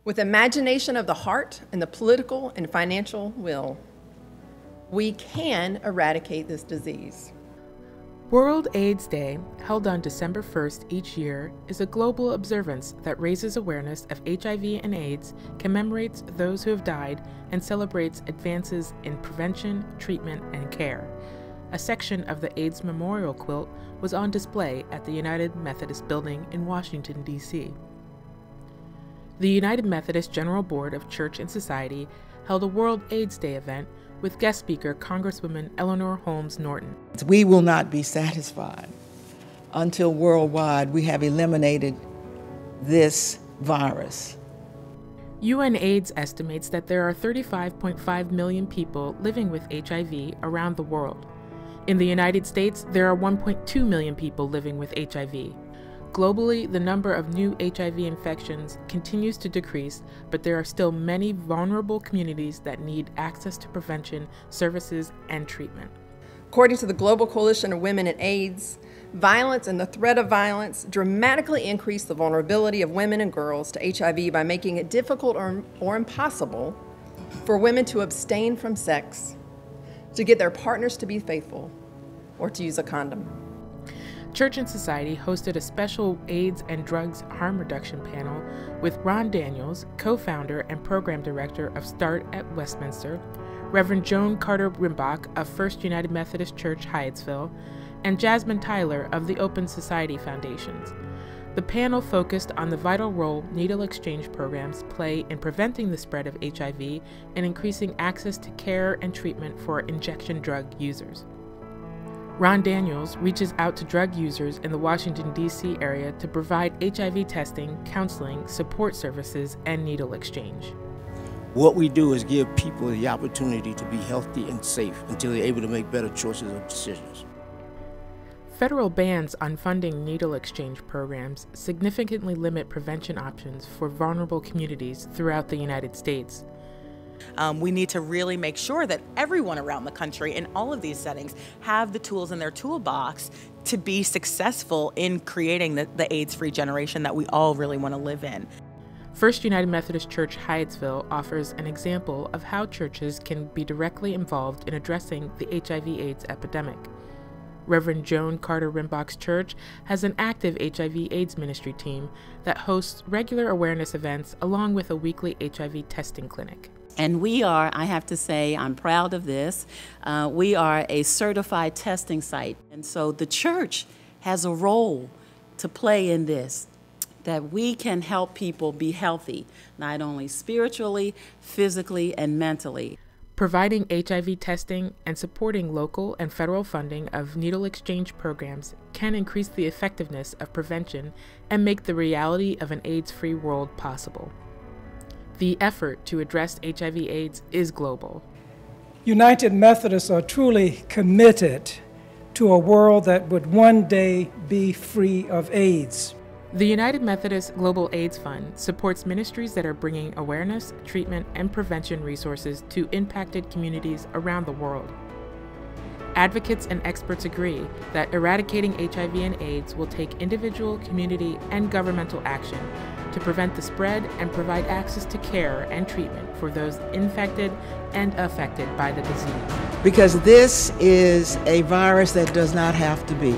With imagination of the heart and the political and financial will, we can eradicate this disease. World AIDS Day, held on December 1st each year, is a global observance that raises awareness of HIV and AIDS, commemorates those who have died, and celebrates advances in prevention, treatment, and care. A section of the AIDS memorial quilt was on display at the United Methodist Building in Washington, D.C. The United Methodist General Board of Church and Society held a World AIDS Day event with guest speaker Congresswoman Eleanor Holmes Norton. We will not be satisfied until worldwide we have eliminated this virus. UNAIDS estimates that there are 35.5 million people living with HIV around the world. In the United States, there are 1.2 million people living with HIV. Globally, the number of new HIV infections continues to decrease, but there are still many vulnerable communities that need access to prevention, services, and treatment. According to the Global Coalition of Women and AIDS, violence and the threat of violence dramatically increase the vulnerability of women and girls to HIV by making it difficult or impossible for women to abstain from sex, to get their partners to be faithful, or to use a condom. Church and Society hosted a special AIDS and Drugs Harm Reduction panel with Ron Daniels, co-founder and program director of START at Westminster, Reverend Joan Carter-Rimbach of First United Methodist Church, Hyattsville, and Jasmine Tyler of the Open Society Foundations. The panel focused on the vital role needle exchange programs play in preventing the spread of HIV and increasing access to care and treatment for injection drug users. Ron Daniels reaches out to drug users in the Washington, D.C. area to provide HIV testing, counseling, support services, and needle exchange. What we do is give people the opportunity to be healthy and safe until they're able to make better choices or decisions. Federal bans on funding needle exchange programs significantly limit prevention options for vulnerable communities throughout the United States. We need to really make sure that everyone around the country in all of these settings have the tools in their toolbox to be successful in creating the AIDS-free generation that we all really want to live in. First United Methodist Church Hyattsville offers an example of how churches can be directly involved in addressing the HIV/AIDS epidemic. Reverend Joan Carter-Rimbach's church has an active HIV/AIDS ministry team that hosts regular awareness events along with a weekly HIV testing clinic. And we are, I have to say, I'm proud of this, we are a certified testing site. And so the church has a role to play in this, that we can help people be healthy, not only spiritually, physically, and mentally. Providing HIV testing and supporting local and federal funding of needle exchange programs can increase the effectiveness of prevention and make the reality of an AIDS-free world possible. The effort to address HIV/AIDS is global. United Methodists are truly committed to a world that would one day be free of AIDS. The United Methodist Global AIDS Fund supports ministries that are bringing awareness, treatment, and prevention resources to impacted communities around the world. Advocates and experts agree that eradicating HIV and AIDS will take individual, community, and governmental action to prevent the spread and provide access to care and treatment for those infected and affected by the disease. Because this is a virus that does not have to be.